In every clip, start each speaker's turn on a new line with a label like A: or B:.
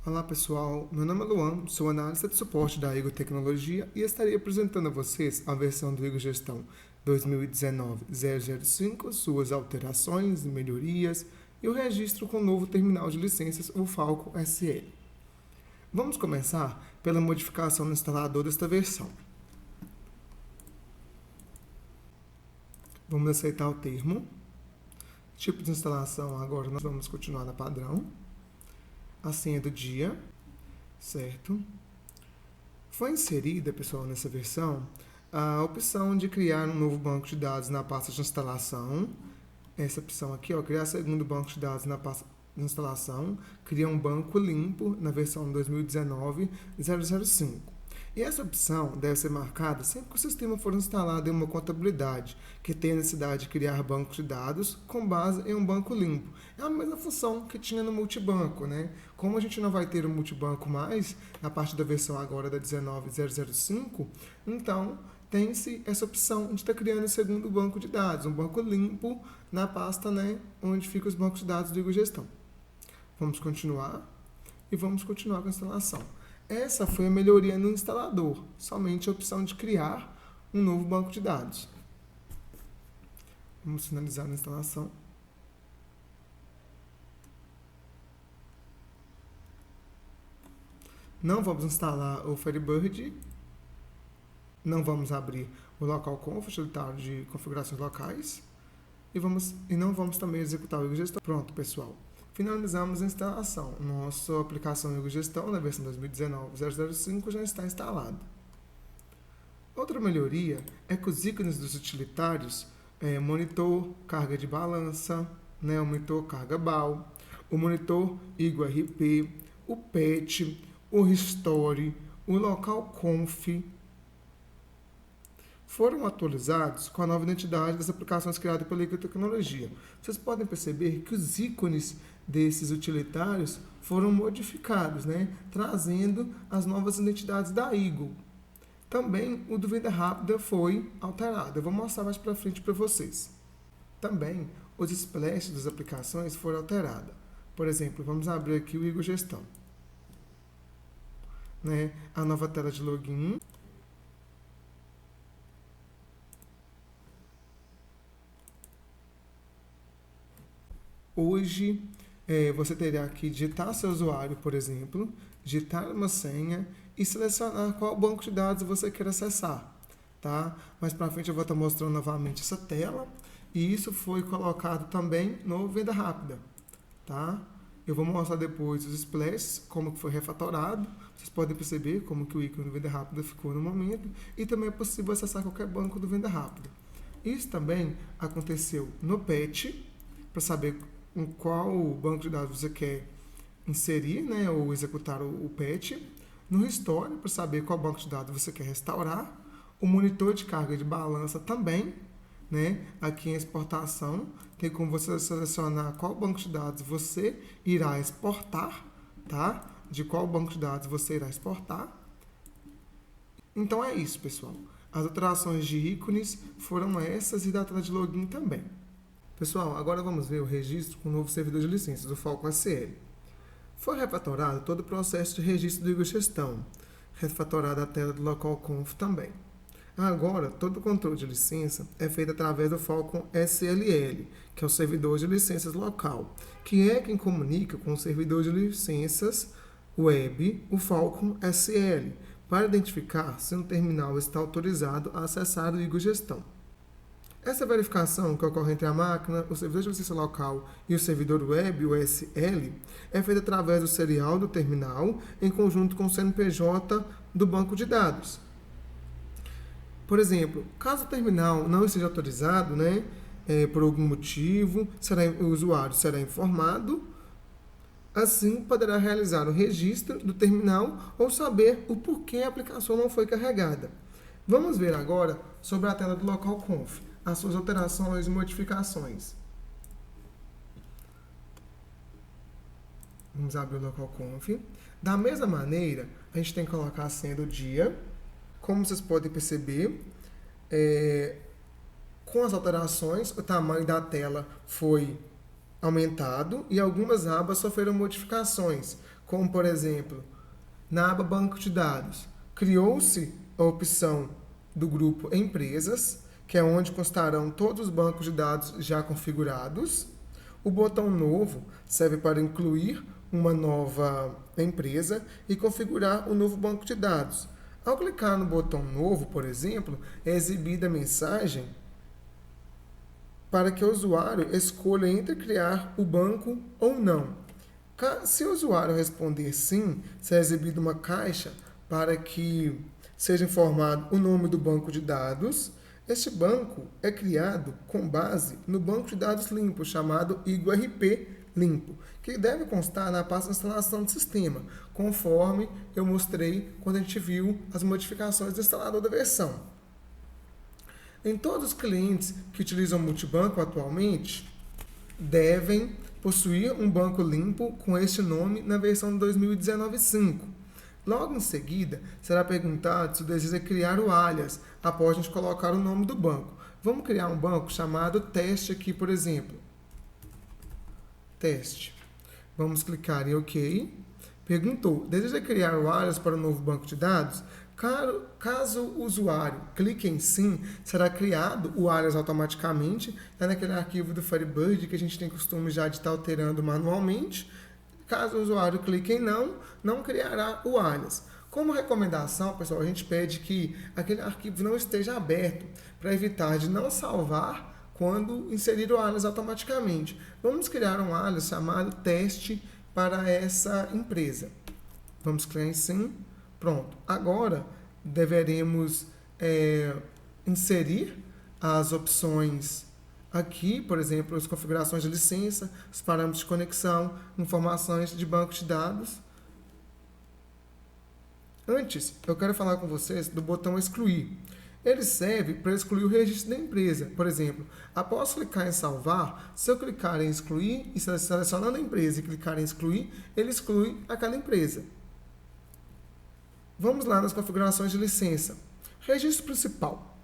A: Olá pessoal, meu nome é Luan, sou analista de suporte da Igor Tecnologia e estarei apresentando a vocês a versão do Igor Gestão 2019-005, suas alterações e melhorias e o registro com o novo terminal de licenças, o Falcon SL. Vamos começar pela modificação no instalador desta versão. Vamos aceitar o termo. Tipo de instalação, agora nós vamos continuar na padrão. A senha do dia, certo? Foi inserida, pessoal, nessa versão, a opção de criar um novo banco de dados na pasta de instalação. Essa opção aqui, criar segundo banco de dados na pasta de instalação, criar um banco limpo na versão 2019-005. E essa opção deve ser marcada sempre que o sistema for instalado em uma contabilidade que tenha necessidade de criar bancos de dados com base em um banco limpo. É a mesma função que tinha no multibanco, né? Como a gente não vai ter o multibanco mais, a partir da versão agora da 19005, então tem-se essa opção de estar criando o segundo banco de dados, um banco limpo na pasta, né, onde ficam os bancos de dados do Igor Gestão. Vamos continuar e vamos continuar com a instalação. Essa foi a melhoria no instalador, somente a opção de criar um novo banco de dados. Vamos finalizar a instalação. Não vamos instalar o Firebird. Não vamos abrir o localconf, utilitário de configurações locais. E não vamos também executar o Igor Gestão. Pronto, pessoal. Finalizamos a instalação. Nossa aplicação Igor Gestão, na versão 2019-005, já está instalada. Outra melhoria é que os ícones dos utilitários, monitor carga de balança, né, o monitor carga BAL, o monitor Igor RP, o PET, o Restore, o localconf, foram atualizados com a nova identidade das aplicações criadas pela Igor Tecnologia. Vocês podem perceber que os ícones desses utilitários foram modificados, né? Trazendo as novas identidades da Igor. Também o do Venda Rápida foi alterado. Eu vou mostrar mais para frente para vocês. Também os splashes das aplicações foram alterados. Por exemplo, vamos abrir aqui o Igor Gestão, né? A nova tela de login. Hoje, você terá que digitar seu usuário, por exemplo, digitar uma senha e selecionar qual banco de dados você quer acessar, tá? Mais para frente eu vou estar mostrando novamente essa tela e isso foi colocado também no Venda Rápida, tá? Eu vou mostrar depois os splashes, como que foi refatorado. Vocês podem perceber como que o ícone do Venda Rápida ficou no momento e também é possível acessar qualquer banco do Venda Rápida. Isso também aconteceu no PET, para saber em qual banco de dados você quer inserir, né, ou executar o PET, no Restore, para saber qual banco de dados você quer restaurar, o monitor de carga de balança também, né, aqui em exportação, tem como você selecionar qual banco de dados você irá exportar, tá? De qual banco de dados você irá exportar. Então é isso, pessoal. As alterações de ícones foram essas e da tela de login também. Pessoal, agora vamos ver o registro com o novo servidor de licenças, o Falcon SL. Foi refatorado todo o processo de registro do Igor Gestão, refatorada a tela do localconf também. Agora, todo o controle de licença é feito através do Falcon SLL, que é o servidor de licenças local, que é quem comunica com o servidor de licenças web, o Falcon SL, para identificar se um terminal está autorizado a acessar o Igor Gestão. Essa verificação que ocorre entre a máquina, o servidor de licença local e o servidor web, o SL, é feita através do serial do terminal em conjunto com o CNPJ do banco de dados. Por exemplo, caso o terminal não esteja autorizado, né, por algum motivo, o usuário será informado, assim poderá realizar o registro do terminal ou saber o porquê a aplicação não foi carregada. Vamos ver agora sobre a tela do localconf, as suas alterações e modificações. Vamos abrir o localconf. Da mesma maneira, a gente tem que colocar a senha do dia. Como vocês podem perceber, com as alterações, o tamanho da tela foi aumentado e algumas abas sofreram modificações, como, por exemplo, na aba Banco de Dados, criou-se a opção do grupo Empresas, que é onde constarão todos os bancos de dados já configurados. O botão Novo serve para incluir uma nova empresa e configurar o novo banco de dados. Ao clicar no botão Novo, por exemplo, é exibida a mensagem para que o usuário escolha entre criar o banco ou não. Se o usuário responder sim, será exibida uma caixa para que seja informado o nome do banco de dados. Este banco é criado com base no banco de dados limpo, chamado IGO-RP limpo, que deve constar na pasta de instalação do sistema, conforme eu mostrei quando a gente viu as modificações do instalador da versão. Em todos os clientes que utilizam multibanco atualmente, devem possuir um banco limpo com este nome na versão 2019.5. Logo em seguida, será perguntado se deseja criar o alias, após a gente colocar o nome do banco. Vamos criar um banco chamado teste aqui, por exemplo. Teste. Vamos clicar em OK. Perguntou, deseja criar o alias para o novo banco de dados? Caso o usuário clique em sim, será criado o alias automaticamente, naquele arquivo do Firebird que a gente tem costume já de estar alterando manualmente. Caso o usuário clique em não, não criará o alias. Como recomendação, pessoal, a gente pede que aquele arquivo não esteja aberto, para evitar de não salvar quando inserir o alias automaticamente. Vamos criar um alias chamado teste para essa empresa. Vamos criar em sim. Pronto. Agora, deveremos inserir as opções aqui, por exemplo, as configurações de licença, os parâmetros de conexão, informações de banco de dados. Antes, eu quero falar com vocês do botão excluir. Ele serve para excluir o registro da empresa. Por exemplo, após clicar em salvar, se eu clicar em excluir e selecionando a empresa e clicar em excluir, ele exclui aquela empresa. Vamos lá nas configurações de licença. Registro principal.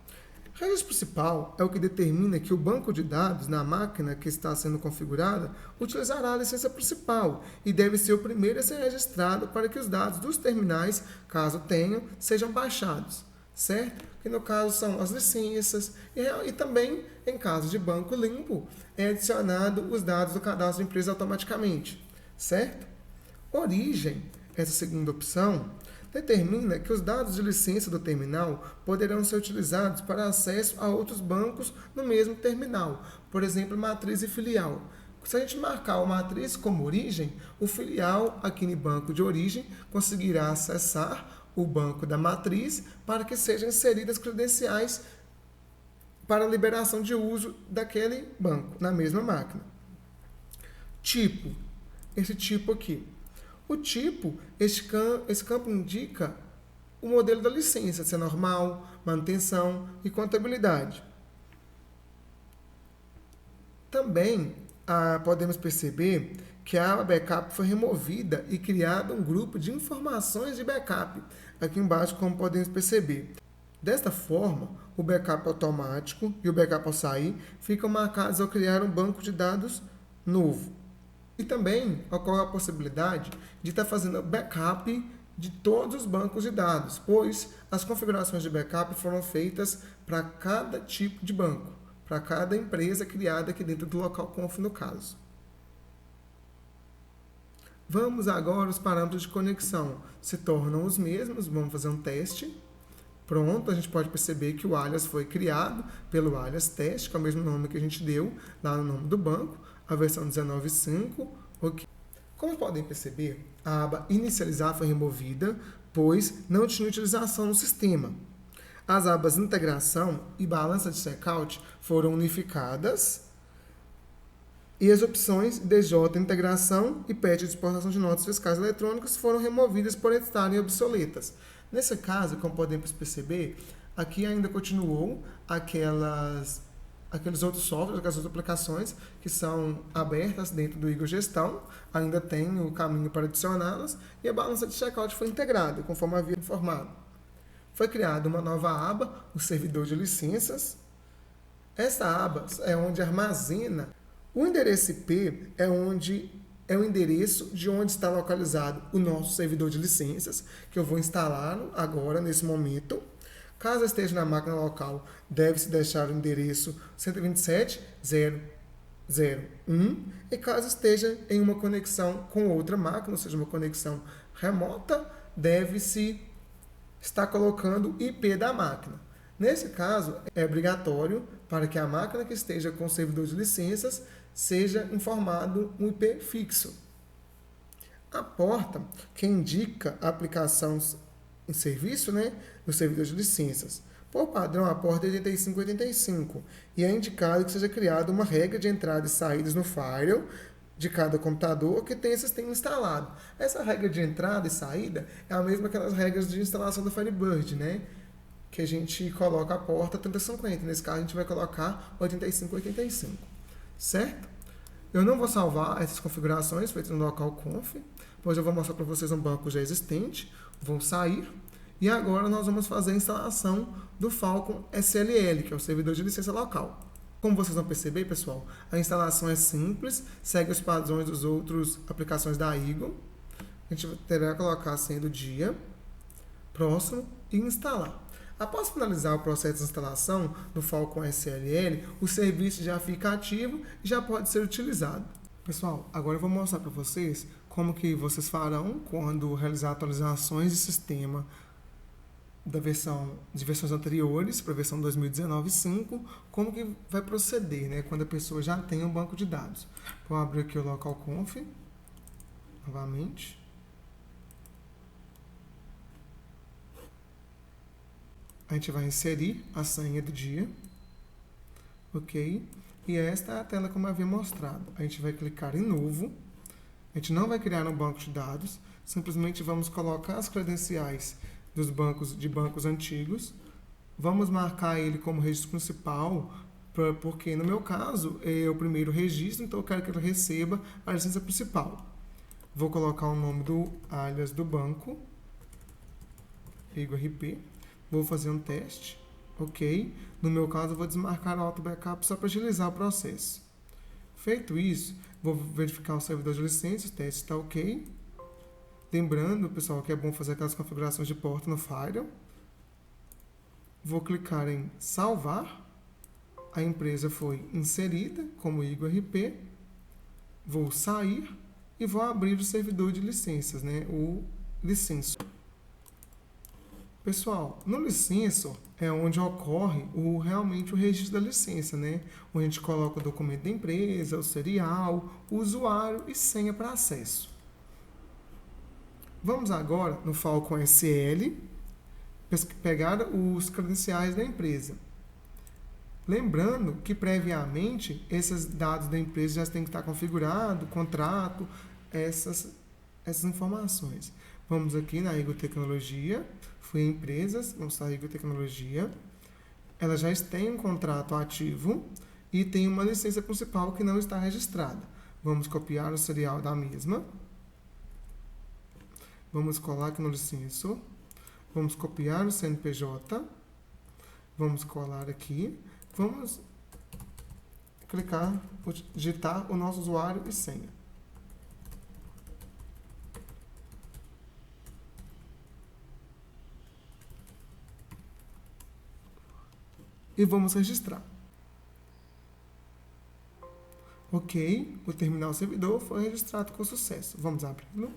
A: Registro principal é o que determina que o banco de dados na máquina que está sendo configurada utilizará a licença principal e deve ser o primeiro a ser registrado para que os dados dos terminais, caso tenham, sejam baixados, certo? Que no caso são as licenças e também, em caso de banco limpo, é adicionado os dados do cadastro de empresa automaticamente, certo? Origem, essa segunda opção, determina que os dados de licença do terminal poderão ser utilizados para acesso a outros bancos no mesmo terminal, por exemplo, matriz e filial. Se a gente marcar o matriz como origem, o filial aqui no banco de origem conseguirá acessar o banco da matriz para que sejam inseridas credenciais para liberação de uso daquele banco na mesma máquina. Tipo, esse tipo aqui. O tipo, esse campo indica o modelo da licença, se é normal, manutenção e contabilidade. Também podemos perceber que a aba backup foi removida e criado um grupo de informações de backup, aqui embaixo, como podemos perceber. Desta forma, o backup automático e o backup ao sair ficam marcados ao criar um banco de dados novo. E também ocorre a possibilidade de estar fazendo backup de todos os bancos de dados, pois as configurações de backup foram feitas para cada tipo de banco, para cada empresa criada aqui dentro do local conf no caso. Vamos agora aos parâmetros de conexão. Se tornam os mesmos, vamos fazer um teste. Pronto, a gente pode perceber que o alias foi criado pelo alias teste, que é o mesmo nome que a gente deu lá no nome do banco, a versão 19.5. Okay. Como podem perceber, a aba inicializar foi removida, pois não tinha utilização no sistema. As abas integração e balança de checkout foram unificadas e as opções DJ integração e PET de exportação de notas fiscais eletrônicas foram removidas por estarem obsoletas. Nesse caso, como podemos perceber, aqui ainda continuou aqueles outros softwares, aquelas outras aplicações que são abertas dentro do Igor Gestão, ainda tem o caminho para adicioná-las, e a balança de checkout foi integrada, conforme havia informado. Foi criada uma nova aba, o servidor de licenças. Essa aba é onde armazena O endereço IP é o endereço de onde está localizado o nosso servidor de licenças, que eu vou instalá-lo agora, nesse momento. Caso esteja na máquina local, deve-se deixar o endereço 127.0.0.1, e caso esteja em uma conexão com outra máquina, ou seja, uma conexão remota, deve-se estar colocando o IP da máquina. Nesse caso, é obrigatório para que a máquina que esteja com o servidor de licenças seja informado um IP fixo. A porta que indica a aplicação em serviço, né, no servidor de licenças. Por padrão, a porta é 8585 e é indicado que seja criada uma regra de entrada e saídas no firewall de cada computador que tenha sistema instalado. Essa regra de entrada e saída é a mesma que aquelas regras de instalação do Firebird, né? Que a gente coloca a porta 3050. Nesse caso, a gente vai colocar 8585. Certo? Eu não vou salvar essas configurações feitas no localconf, pois eu vou mostrar para vocês um banco já existente. Vou sair. E agora nós vamos fazer a instalação do Falcon SLL, que é o servidor de licença local. Como vocês vão perceber, pessoal, a instalação é simples, segue os padrões dos outros aplicações da Eagle. A gente terá que colocar a senha do dia, próximo e instalar. Após finalizar o processo de instalação do Falcon SLL, o serviço já fica ativo e já pode ser utilizado. Pessoal, agora eu vou mostrar para vocês como que vocês farão quando realizar atualizações de sistema de versões anteriores para a versão 2019.5, como que vai proceder, né, quando a pessoa já tem um banco de dados. Vou abrir aqui o localconf, novamente. A gente vai inserir a senha do dia, ok? E esta é a tela como eu havia mostrado. A gente vai clicar em novo. A gente não vai criar um banco de dados, simplesmente vamos colocar as credenciais dos bancos antigos. Vamos marcar ele como registro principal, porque no meu caso é o primeiro registro, então eu quero que ele receba a licença principal. Vou colocar o nome do alias do banco, EagleRP. Vou fazer um teste, ok? No meu caso, eu vou desmarcar o auto backup só para agilizar o processo. Feito isso, vou verificar o servidor de licenças, o teste está ok. Lembrando, pessoal, que é bom fazer aquelas configurações de porta no firewall. Vou clicar em salvar. A empresa foi inserida como EagleRP. Vou sair e vou abrir o servidor de licenças, né? O licenço. Pessoal, no licenço é onde ocorre realmente o registro da licença, né? Onde a gente coloca o documento da empresa, o serial, o usuário e senha para acesso. Vamos agora no Falcon SL, pegar os credenciais da empresa. Lembrando que previamente esses dados da empresa já têm que estar configurado, contrato, essas informações. Vamos aqui na Eagle Tecnologia, fui em empresas, vamos para a Eagle Tecnologia. Ela já tem um contrato ativo e tem uma licença principal que não está registrada. Vamos copiar o serial da mesma. Vamos colar aqui no licenço. Vamos copiar o CNPJ. Vamos colar aqui. Vamos clicar, digitar o nosso usuário e senha. E vamos registrar. Ok, o terminal servidor foi registrado com sucesso. Vamos abri-lo.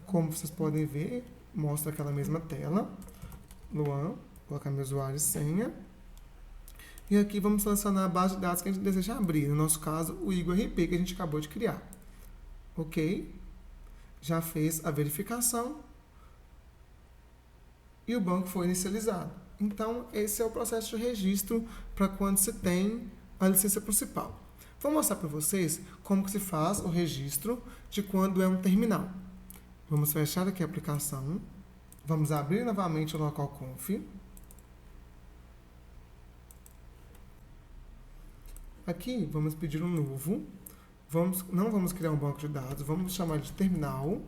A: Como vocês podem ver, mostra aquela mesma tela. Luan, colocar meu usuário e senha. E aqui vamos selecionar a base de dados que a gente deseja abrir. No nosso caso, o EagleRP que a gente acabou de criar. Ok, já fez a verificação. E o banco foi inicializado. Então, esse é o processo de registro para quando se tem a licença principal. Vou mostrar para vocês como que se faz o registro de quando é um terminal. Vamos fechar aqui a aplicação. Vamos abrir novamente o localconf. Aqui, vamos pedir um novo. Não vamos criar um banco de dados, vamos chamar de terminal.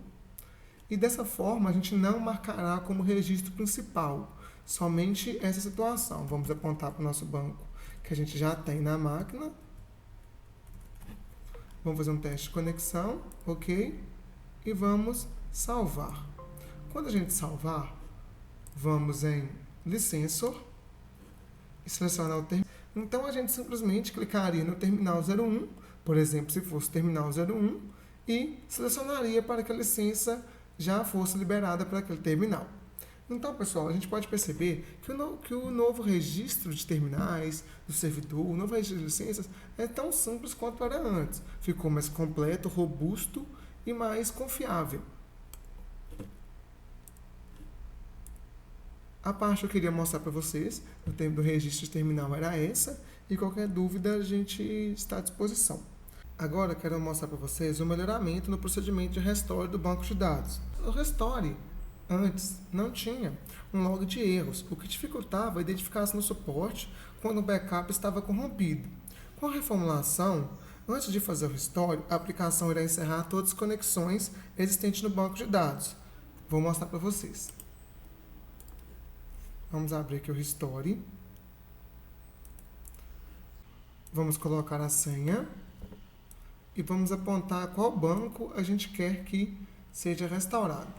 A: E dessa forma, a gente não marcará como registro principal somente essa situação. Vamos apontar para o nosso banco que a gente já tem na máquina. Vamos fazer um teste de conexão, ok? E vamos salvar. Quando a gente salvar, vamos em Licensor e selecionar o terminal. Então, a gente simplesmente clicaria no terminal 01, por exemplo, se fosse terminal 01, e selecionaria para que a licença já fosse liberada para aquele terminal. Então, pessoal, a gente pode perceber que o novo registro de terminais, do servidor, o novo registro de licenças é tão simples quanto era antes. Ficou mais completo, robusto e mais confiável. A parte que eu queria mostrar para vocês, no tempo do registro de terminal, era essa, e qualquer dúvida a gente está à disposição. Agora, eu quero mostrar para vocês o melhoramento no procedimento de restore do banco de dados. O restore, antes, não tinha um log de erros, o que dificultava a identificação no suporte quando o backup estava corrompido. Com a reformulação, antes de fazer o restore, a aplicação irá encerrar todas as conexões existentes no banco de dados. Vou mostrar para vocês. Vamos abrir aqui o Restore. Vamos colocar a senha. E vamos apontar qual banco a gente quer que seja restaurado.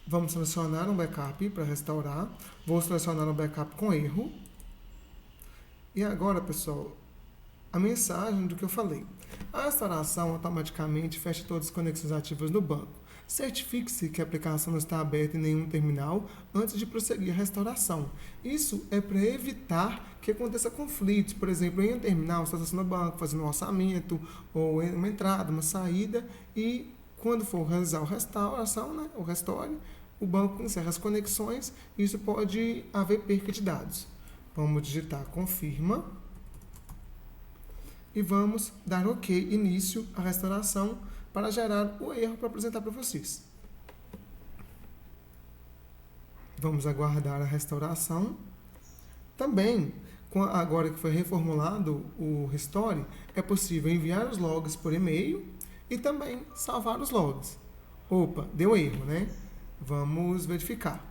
A: Vamos selecionar um backup para restaurar. Vou selecionar um backup com erro. E agora, pessoal, a mensagem do que eu falei. A restauração automaticamente fecha todas as conexões ativas no banco. Certifique-se que a aplicação não está aberta em nenhum terminal antes de prosseguir a restauração. Isso é para evitar que aconteça conflitos. Por exemplo, em um terminal, você está acessando o banco, fazendo um orçamento, ou uma entrada, uma saída, e quando for realizar a restauração, né, o restore, o banco encerra as conexões e isso pode haver perca de dados. Vamos digitar confirma e vamos dar OK, início à restauração, para gerar o erro para apresentar para vocês. Vamos aguardar a restauração. Também, agora que foi reformulado o Restore, é possível enviar os logs por e-mail e também salvar os logs. Opa, deu erro, né? Vamos verificar.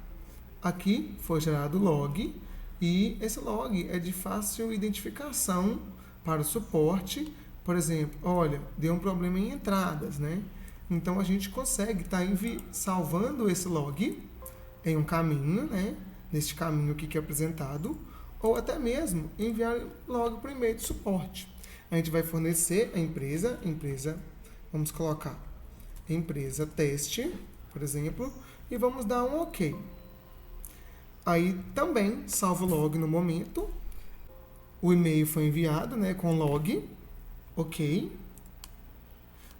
A: Aqui foi gerado o log e esse log é de fácil identificação para o suporte. Por exemplo, olha, deu um problema em entradas, né? Então, a gente consegue estar salvando esse log em um caminho, né? Neste caminho aqui que é apresentado, ou até mesmo enviar log para o e-mail de suporte. A gente vai fornecer a empresa, vamos colocar empresa teste, por exemplo, e vamos dar um OK. Aí, também, salva o log no momento. O e-mail foi enviado, né, com log. Ok.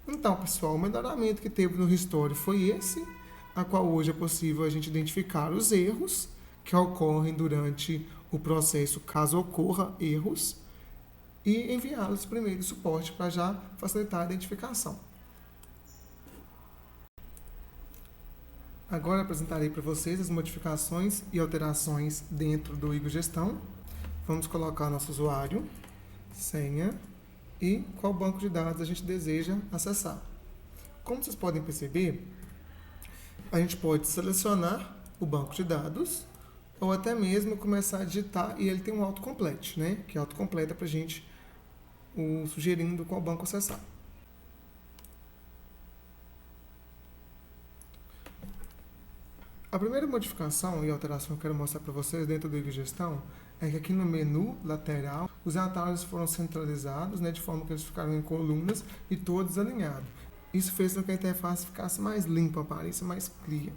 A: Então, pessoal, o melhoramento que teve no Restore foi esse, a qual hoje é possível a gente identificar os erros que ocorrem durante o processo, caso ocorra erros, e enviá-los para o e-mail de suporte para já facilitar a identificação. Agora apresentarei para vocês as modificações e alterações dentro do Igor Gestão. Vamos colocar nosso usuário, senha e qual banco de dados a gente deseja acessar. Como vocês podem perceber, a gente pode selecionar o banco de dados ou até mesmo começar a digitar, e ele tem um autocomplete, né? Que autocompleta para a gente sugerindo qual banco acessar. A primeira modificação e alteração que eu quero mostrar para vocês dentro do Igor Gestão é que aqui no menu lateral os atalhos foram centralizados, né, de forma que eles ficaram em colunas e todos alinhados. Isso fez com que a interface ficasse mais limpa, aparência mais clear.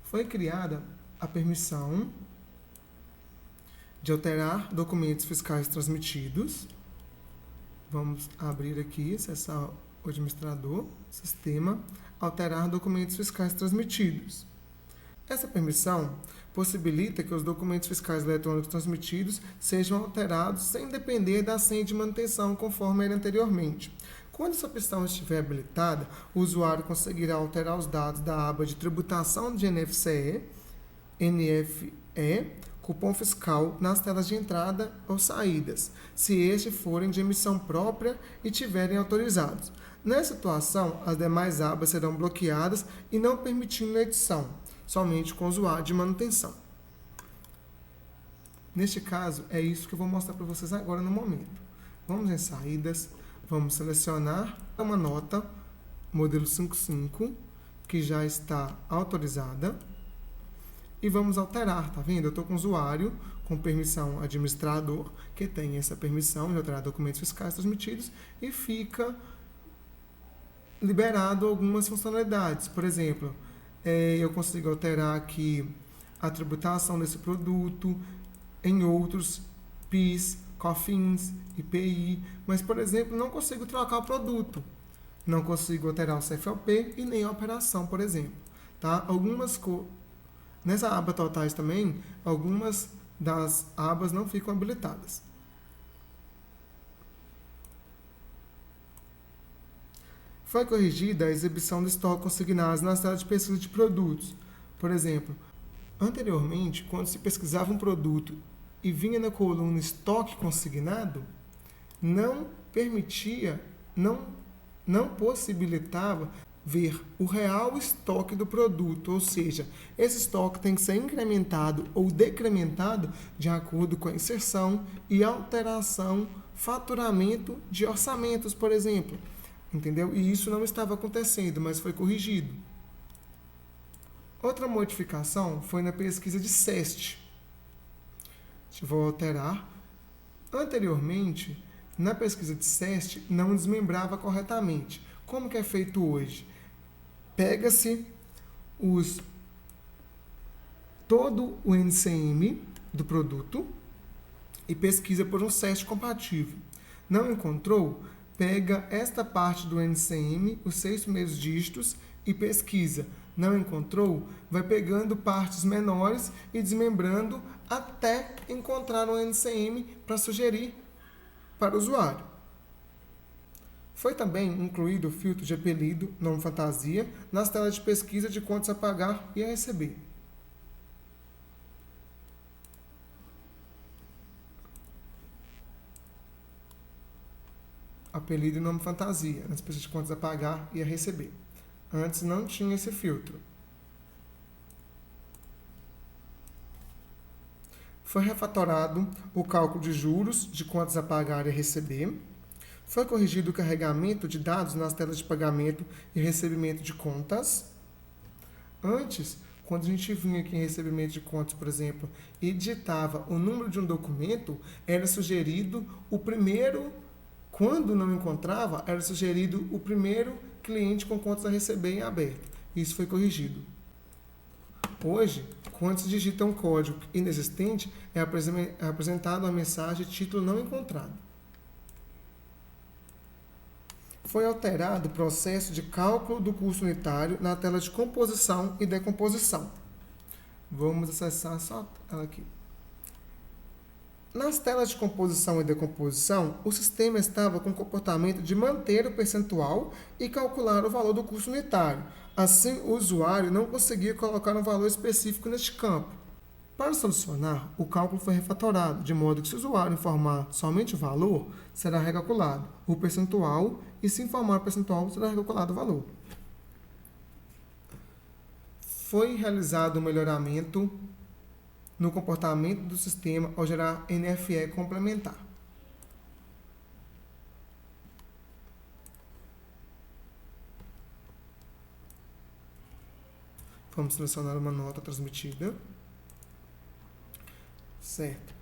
A: Foi criada a permissão de alterar documentos fiscais transmitidos. Vamos abrir aqui, acessar o administrador, sistema, alterar documentos fiscais transmitidos. Essa permissão possibilita que os documentos fiscais eletrônicos transmitidos sejam alterados sem depender da senha de manutenção, conforme era anteriormente. Quando essa opção estiver habilitada, o usuário conseguirá alterar os dados da aba de tributação de NFCE, cupom fiscal, nas telas de entrada ou saídas, se estes forem de emissão própria e tiverem autorizados. Nessa situação, as demais abas serão bloqueadas e não permitindo a edição, somente com o usuário de manutenção. Neste caso, é isso que eu vou mostrar para vocês agora no momento. Vamos em saídas, vamos selecionar uma nota, modelo 55, que já está autorizada, e vamos alterar, tá vendo? Eu estou com o usuário, com permissão administrador, que tem essa permissão de alterar documentos fiscais transmitidos, e fica liberado algumas funcionalidades. Por exemplo, eu consigo alterar aqui a tributação desse produto, em outros, PIS, COFINS, IPI, mas, por exemplo, não consigo trocar o produto, não consigo alterar o CFOP e nem a operação, por exemplo. Tá? Nessa aba totais também, algumas das abas não ficam habilitadas. Foi corrigida a exibição do estoque consignados nas telas de pesquisa de produtos. Por exemplo, anteriormente, quando se pesquisava um produto e vinha na coluna estoque consignado, não permitia, não possibilitava ver o real estoque do produto, ou seja, esse estoque tem que ser incrementado ou decrementado de acordo com a inserção e alteração, faturamento de orçamentos, por exemplo. Entendeu? E isso não estava acontecendo, mas foi corrigido. Outra modificação foi na pesquisa de SEST. Vou alterar. Anteriormente, na pesquisa de SEST, não desmembrava corretamente. Como que é feito hoje? Pega-se todo o NCM do produto e pesquisa por um SEST compatível. Não encontrou? Pega esta parte do NCM, os 6 primeiros dígitos, e pesquisa. Não encontrou? Vai pegando partes menores e desmembrando até encontrar um NCM para sugerir para o usuário. Foi também incluído o filtro de apelido, nome fantasia, nas telas de pesquisa de contas a pagar e a receber. Apelido e nome fantasia, nas pesquisas de contas a pagar e a receber. Antes não tinha esse filtro. Foi refatorado o cálculo de juros de contas a pagar e a receber. Foi corrigido o carregamento de dados nas telas de pagamento e recebimento de contas. Antes, quando a gente vinha aqui em recebimento de contas, por exemplo, e digitava o número de um documento, era sugerido o primeiro, quando não encontrava, era sugerido o primeiro cliente com contas a receber em aberto. Isso foi corrigido. Hoje, quando se digita um código inexistente, é apresentada uma mensagem título não encontrado. Foi alterado o processo de cálculo do custo unitário na tela de composição e decomposição. Vamos acessar só ela aqui. Nas telas de composição e decomposição, o sistema estava com o comportamento de manter o percentual e calcular o valor do custo unitário. Assim, o usuário não conseguia colocar um valor específico neste campo. Para solucionar, o cálculo foi refatorado, de modo que se o usuário informar somente o valor, será recalculado o percentual, e se informar o percentual, será recalculado o valor. Foi realizado um melhoramento no comportamento do sistema ao gerar NFE complementar. Vamos selecionar uma nota transmitida. Certo.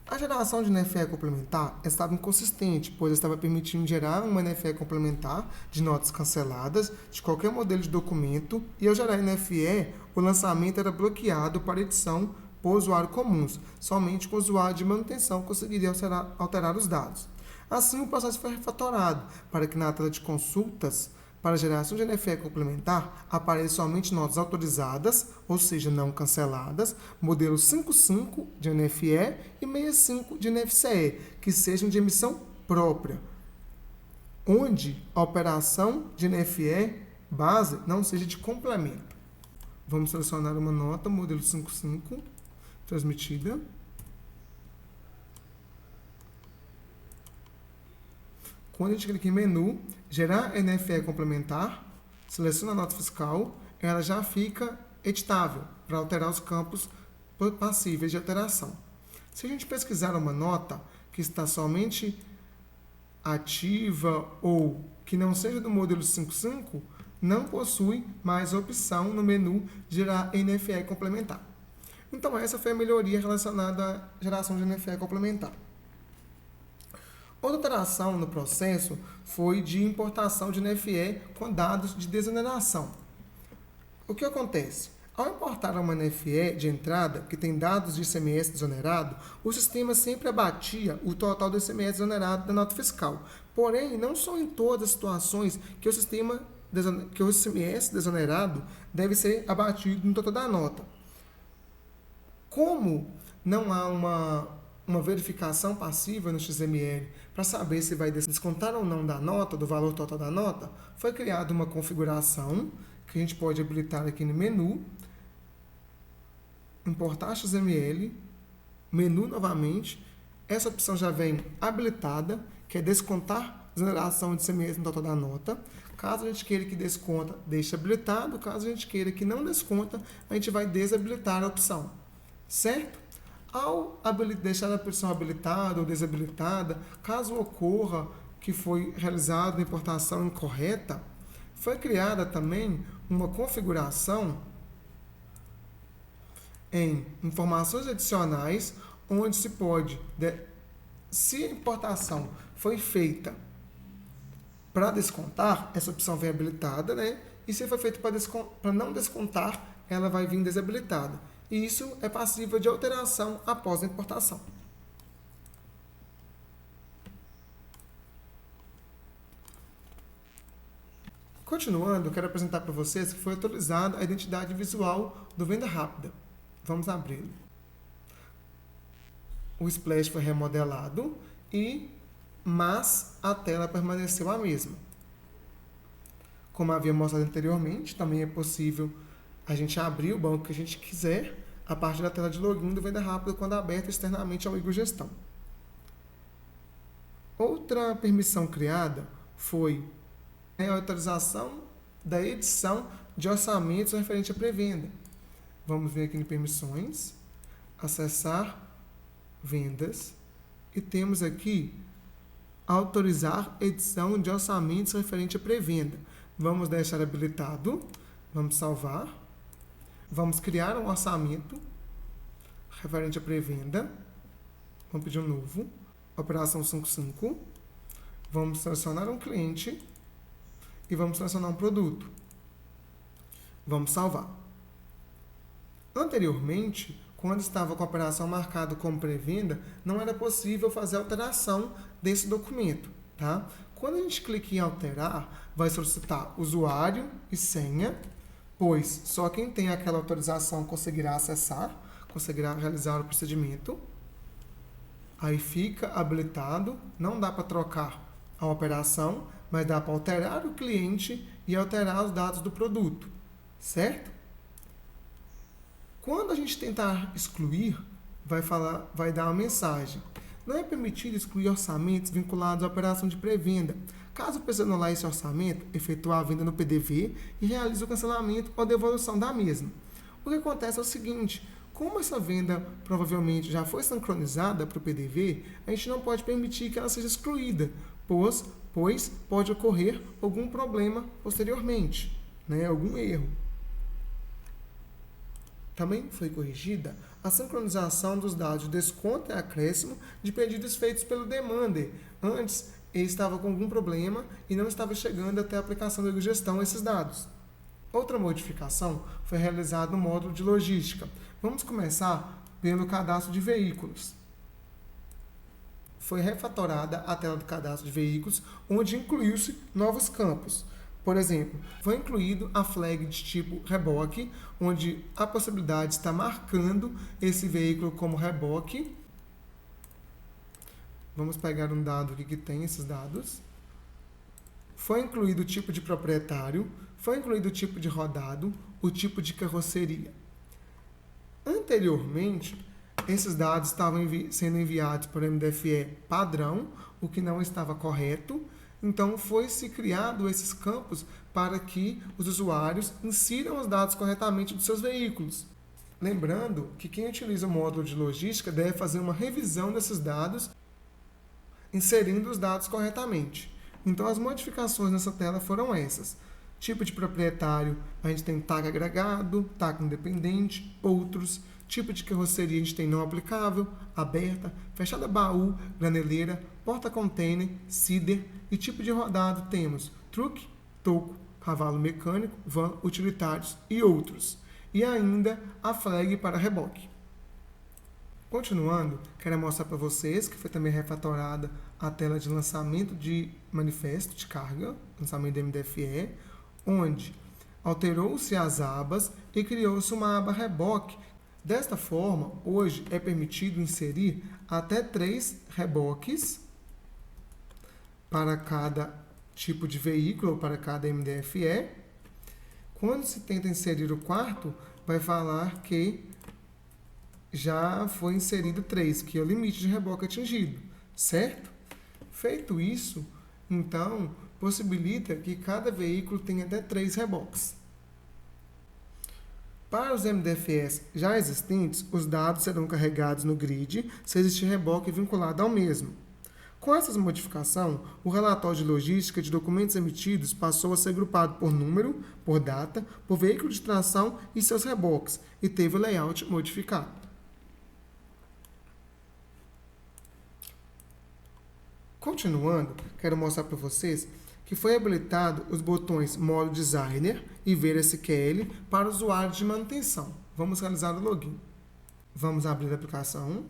A: A geração de NFE complementar estava inconsistente, pois estava permitindo gerar uma NFE complementar de notas canceladas de qualquer modelo de documento, e ao gerar NFE, o lançamento era bloqueado para edição por usuário comuns. Somente com o usuário de manutenção conseguiria alterar os dados. Assim, o processo foi refatorado para que na tela de consultas, para a geração de NFE complementar, apareçam somente notas autorizadas, ou seja, não canceladas, modelo 55 de NFE e 65 de NFCE, que sejam de emissão própria, onde a operação de NFE base não seja de complemento. Vamos selecionar uma nota, modelo 55, transmitida. Quando a gente clica em menu, gerar NFE complementar, seleciona a nota fiscal, ela já fica editável para alterar os campos passíveis de alteração. Se a gente pesquisar uma nota que está somente ativa ou que não seja do modelo 55, não possui mais opção no menu gerar NFE complementar. Então essa foi a melhoria relacionada à geração de NFE complementar. Outra alteração no processo foi de importação de NFE com dados de desoneração. O que acontece? Ao importar uma NFE de entrada, que tem dados de ICMS desonerado, o sistema sempre abatia o total do ICMS desonerado da nota fiscal. Porém, não são em todas as situações que o ICMS desonerado deve ser abatido no total da nota. Como não há uma verificação passiva no XML para saber se vai descontar ou não da nota, do valor total da nota, foi criada uma configuração que a gente pode habilitar aqui no menu, importar XML, menu novamente, essa opção já vem habilitada, que é descontar desoneração de ICMS no total da nota. Caso a gente queira que desconta, deixa habilitado. Caso a gente queira que não desconta, a gente vai desabilitar a opção, certo? Ao deixar a opção habilitada ou desabilitada, caso ocorra que foi realizada uma importação incorreta, foi criada também uma configuração em informações adicionais, onde se pode, se a importação foi feita para descontar, essa opção vem habilitada, né? E se foi feita para não descontar, ela vai vir desabilitada. E isso é passível de alteração após a importação. Continuando, eu quero apresentar para vocês que foi atualizada a identidade visual do Venda Rápida. Vamos abri-lo. O splash foi remodelado, mas a tela permaneceu a mesma. Como havia mostrado anteriormente, também é possível a gente abrir o banco que a gente quiser a partir da tela de login do Venda Rápida quando aberto externamente ao Igor Gestão. Outra permissão criada foi a autorização da edição de orçamentos referente à pré-venda. Vamos ver aqui em permissões, acessar vendas e temos aqui autorizar edição de orçamentos referente à pré-venda. Vamos deixar habilitado, vamos salvar, vamos criar um orçamento referente à pré-venda, vamos pedir um novo, operação 55, vamos selecionar um cliente e vamos selecionar um produto. Vamos salvar. Anteriormente, quando estava com a operação marcada como pré-venda, não era possível fazer alteração desse documento, tá? Quando a gente clica em alterar, vai solicitar usuário e senha, pois só quem tem aquela autorização conseguirá acessar, conseguirá realizar o procedimento. Aí fica habilitado, não dá para trocar a operação, mas dá para alterar o cliente e alterar os dados do produto, certo? Quando a gente tentar excluir, vai dar uma mensagem. Não é permitido excluir orçamentos vinculados à operação de pré-venda. Caso precise anular esse orçamento, efetuar a venda no PDV e realize o cancelamento ou devolução da mesma. O que acontece é o seguinte, como essa venda provavelmente já foi sincronizada para o PDV, a gente não pode permitir que ela seja excluída, pois pode ocorrer algum problema posteriormente, né? Algum erro. Também foi corrigida a sincronização dos dados de desconto e acréscimo de pedidos feitos pelo demander. Antes, ele estava com algum problema e não estava chegando até a aplicação da gestão esses dados. Outra modificação foi realizada no módulo de logística. Vamos começar pelo cadastro de veículos. Foi refatorada a tela do cadastro de veículos, onde incluiu-se novos campos. Por exemplo, foi incluído a flag de tipo reboque, onde a possibilidade de estar marcando esse veículo como reboque. Vamos pegar um dado aqui que tem esses dados. Foi incluído o tipo de proprietário, foi incluído o tipo de rodado, o tipo de carroceria. Anteriormente, esses dados estavam sendo enviados por MDFE padrão, o que não estava correto. Então, foi-se criado esses campos para que os usuários insiram os dados corretamente dos seus veículos. Lembrando que quem utiliza o módulo de logística deve fazer uma revisão desses dados, inserindo os dados corretamente. Então, as modificações nessa tela foram essas. Tipo de proprietário, a gente tem tag agregado, tag independente, outros. Tipo de carroceria, a gente tem não aplicável, aberta, fechada baú, graneleira, porta-container, cider. E tipo de rodado temos truque, toco, cavalo mecânico, van, utilitários e outros. E ainda a flag para reboque. Continuando, quero mostrar para vocês que foi também refatorada a tela de lançamento de manifesto de carga, lançamento do MDFE, onde alterou-se as abas e criou-se uma aba reboque. Desta forma, hoje é permitido inserir até 3 reboques para cada tipo de veículo ou para cada MDFE. Quando se tenta inserir o quarto, vai falar que já foi inserido 3, que é o limite de reboque atingido, certo? Feito isso, então, possibilita que cada veículo tenha até 3 reboques. Para os MDFEs já existentes, os dados serão carregados no grid se existir reboque vinculado ao mesmo. Com essa modificação, o relatório de logística de documentos emitidos passou a ser grupado por número, por data, por veículo de tração e seus reboques, e teve o layout modificado. Continuando, quero mostrar para vocês que foi habilitado os botões Modo Designer e Ver SQL para usuários de manutenção. Vamos realizar o login. Vamos abrir a aplicação.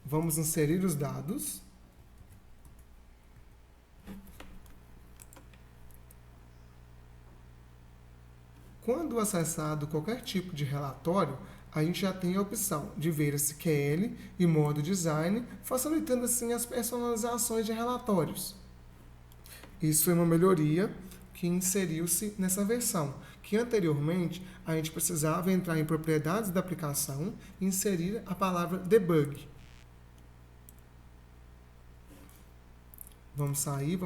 A: Vamos inserir os dados. Quando acessado qualquer tipo de relatório, a gente já tem a opção de ver SQL e modo design, facilitando assim as personalizações de relatórios. Isso foi uma melhoria que inseriu-se nessa versão, que anteriormente a gente precisava entrar em propriedades da aplicação e inserir a palavra debug. Vamos sair.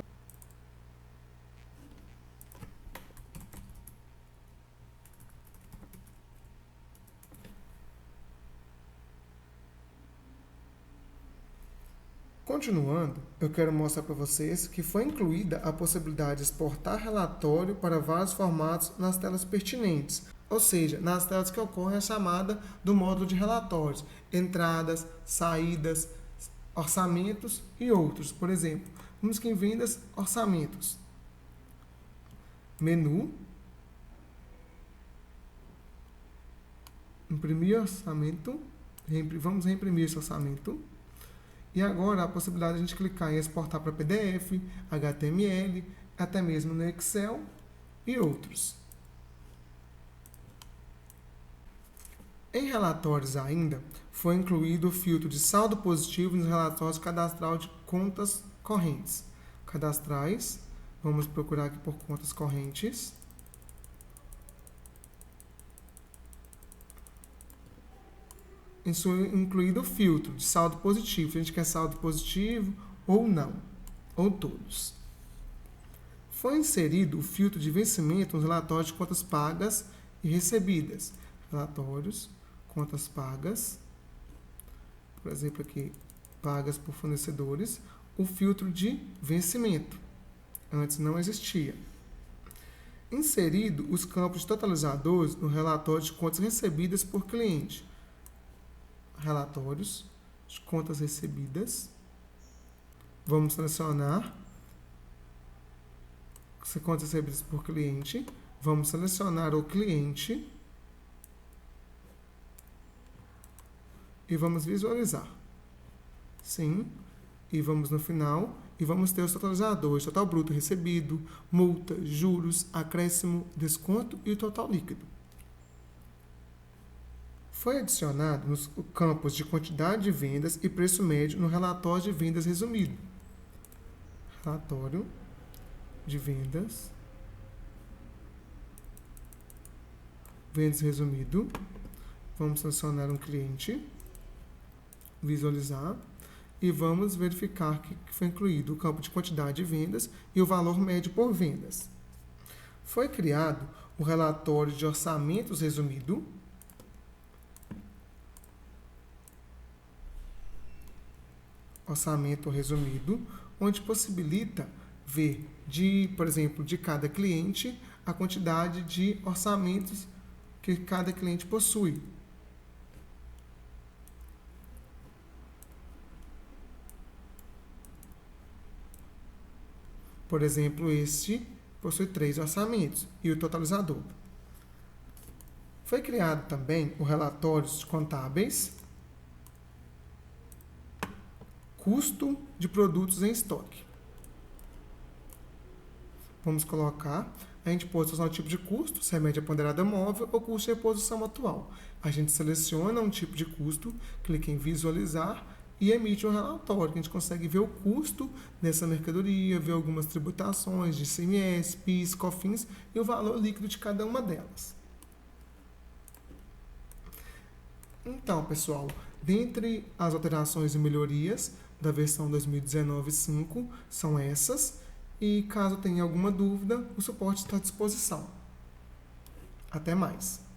A: Continuando, eu quero mostrar para vocês que foi incluída a possibilidade de exportar relatório para vários formatos nas telas pertinentes, ou seja, nas telas que ocorre a chamada do módulo de relatórios, entradas, saídas, orçamentos e outros. Por exemplo, vamos aqui em vendas, orçamentos, menu, imprimir orçamento, vamos reimprimir esse orçamento. E agora a possibilidade de a gente clicar em exportar para PDF, HTML, até mesmo no Excel e outros. Em relatórios ainda, foi incluído o filtro de saldo positivo nos relatórios cadastral de contas correntes. Cadastrais, vamos procurar aqui por contas correntes. Isso incluído o filtro de saldo positivo, se a gente quer saldo positivo ou não, ou todos. Foi inserido o filtro de vencimento nos relatórios de contas pagas e recebidas. Relatórios, contas pagas, por exemplo aqui, pagas por fornecedores, o filtro de vencimento. Antes não existia. Inserido os campos de totalizadores no relatório de contas recebidas por cliente. Relatórios de contas recebidas. Vamos selecionar contas recebidas por cliente. Vamos selecionar o cliente e vamos visualizar. Sim. E vamos no final e vamos ter os totalizadores: total bruto recebido, multa, juros, acréscimo, desconto e o total líquido. Foi adicionado nos campos de quantidade de vendas e preço médio no relatório de vendas resumido. Relatório de vendas. Vendas resumido. Vamos selecionar um cliente. Visualizar. E vamos verificar que foi incluído o campo de quantidade de vendas e o valor médio por vendas. Foi criado o relatório de orçamentos resumido. Orçamento resumido, onde possibilita ver, por exemplo, de cada cliente, a quantidade de orçamentos que cada cliente possui. Por exemplo, este possui 3 orçamentos e o totalizador. Foi criado também o relatórios contábeis, custo de produtos em estoque. Vamos colocar, a gente pode usar o tipo de custo, se é média ponderada móvel ou custo de reposição atual. A gente seleciona um tipo de custo, clica em visualizar e emite um relatório, que a gente consegue ver o custo dessa mercadoria, ver algumas tributações de ICMS, PIS, COFINS e o valor líquido de cada uma delas. Então, pessoal, dentre as alterações e melhorias da versão 2019.5 são essas, e caso tenha alguma dúvida, o suporte está à disposição. Até mais!